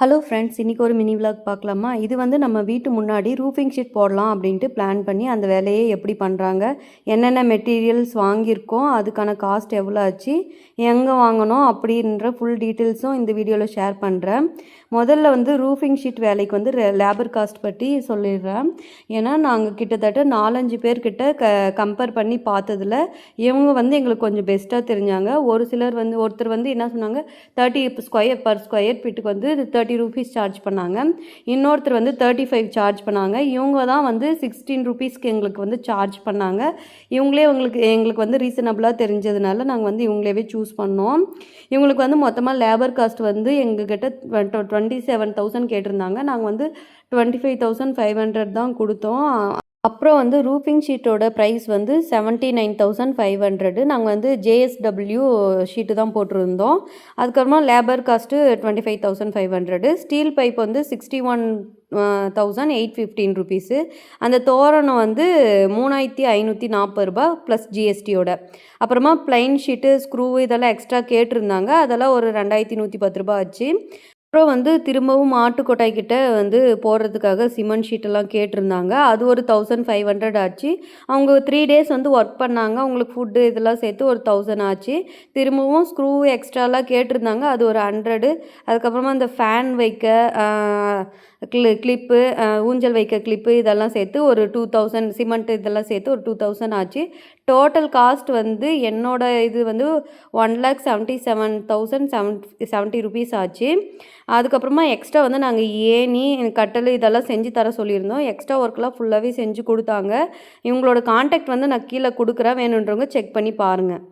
Hello friends, இன்றைக்கி ஒரு mini vlog பார்க்கலாமா? இது வந்து நம்ம வீட்டு முன்னாடி ரூஃபிங் ஷீட் போடலாம் அப்படின்ட்டு பிளான் பண்ணி அந்த வேலையை எப்படி பண்ணுறாங்க, என்னென்ன மெட்டீரியல்ஸ் வாங்கியிருக்கோம், அதுக்கான காஸ்ட் எவ்வளோ ஆச்சு, எங்கே வாங்கினோம் அப்படின்ற ஃபுல் டீட்டெயில்ஸும் இந்த வீடியோவில் ஷேர் பண்ணுறேன். முதல்ல வந்து ரூஃபிங் ஷீட் வேலைக்கு வந்து லேபர் காஸ்ட் பற்றி சொல்லிடுறேன். ஏன்னா நாங்கள் கிட்டத்தட்ட 4-5 பேர்கிட்ட கம்பேர் பண்ணி பார்த்ததில் இவங்க வந்து எங்களுக்கு கொஞ்சம் பெஸ்ட்டாக தெரிஞ்சாங்க. ஒருத்தர் வந்து என்ன சொன்னாங்க, 30 ஸ்கொயர் பர் ஸ்கொயர் ஃபீட்டுக்கு வந்து 30 ரூபீஸ் சார்ஜ் பண்ணாங்க. இன்னொருத்தர் வந்து 35 சார்ஜ் பண்ணாங்க. இவங்க தான் வந்து 16 ரூபீஸ்க்கு எங்களுக்கு வந்து சார்ஜ் பண்ணாங்க. எங்களுக்கு வந்து ரீசனபிளாக தெரிஞ்சதுனால நாங்கள் வந்து இவங்களேவே சூஸ் பண்ணோம். இவங்களுக்கு வந்து மொத்தமாக லேபர் காஸ்ட் வந்து எங்ககிட்ட 27,000 கேட்டிருந்தாங்க. நாங்கள் வந்து 25,500 தான் கொடுத்தோம். அப்புறம் வந்து ரூஃபிங் ஷீட்டோட ப்ரைஸ் வந்து 79,500. நாங்கள் வந்து JSW ஷீட்டு தான் போட்டிருந்தோம். அதுக்கப்புறமா லேபர் காஸ்ட்டு 25,500. ஸ்டீல் பைப் வந்து 61,815 ருபீஸு. அந்த தோரணம் வந்து 3,540 ரூபா ப்ளஸ் ஜிஎஸ்டியோட. அப்புறமா ப்ளைன் ஷீட்டு, ஸ்க்ரூ இதெல்லாம் எக்ஸ்ட்ரா கேட்டிருந்தாங்க. அதெல்லாம் ஒரு 2,110 ரூபா ஆச்சு. அப்புறம் வந்து திரும்பவும் மாட்டுக்கொட்டாய்க்கிட்ட வந்து போடுறதுக்காக சிமெண்ட் ஷீட்டெல்லாம் கேட்டிருந்தாங்க. அது ஒரு 1,500 ஆச்சு. அவங்க 3 டேஸ் வந்து ஒர்க் பண்ணாங்க. அவங்களுக்கு ஃபுட்டு இதெல்லாம் சேர்த்து ஒரு 1,000 ஆச்சு. திரும்பவும் ஸ்க்ரூ எக்ஸ்ட்ராலாம் கேட்டிருந்தாங்க. அது ஒரு 100. அதுக்கப்புறமா அந்த ஃபேன் வைக்க கிளிப்பு, ஊஞ்சல் வைக்க கிளிப்பு இதெல்லாம் சேர்த்து ஒரு 2,000, சிமெண்ட் இதெல்லாம் சேர்த்து ஒரு 2,000 ஆச்சு. டோட்டல் காஸ்ட் வந்து என்னோட இது வந்து 1,77,070 ரூபீஸ் ஆச்சு. அதுக்கப்புறமா எக்ஸ்ட்ரா வந்து நாங்கள் ஏணி, கட்டில் இதெல்லாம் செஞ்சு தர சொல்லியிருந்தோம். எக்ஸ்ட்ரா ஒர்க்லாம் ஃபுல்லாகவே செஞ்சு கொடுத்தாங்க. இவங்களோட கான்டாக்ட் வந்து நான் கீழே கொடுக்குறேன், வேணுன்றவங்க செக் பண்ணி பாருங்கள்.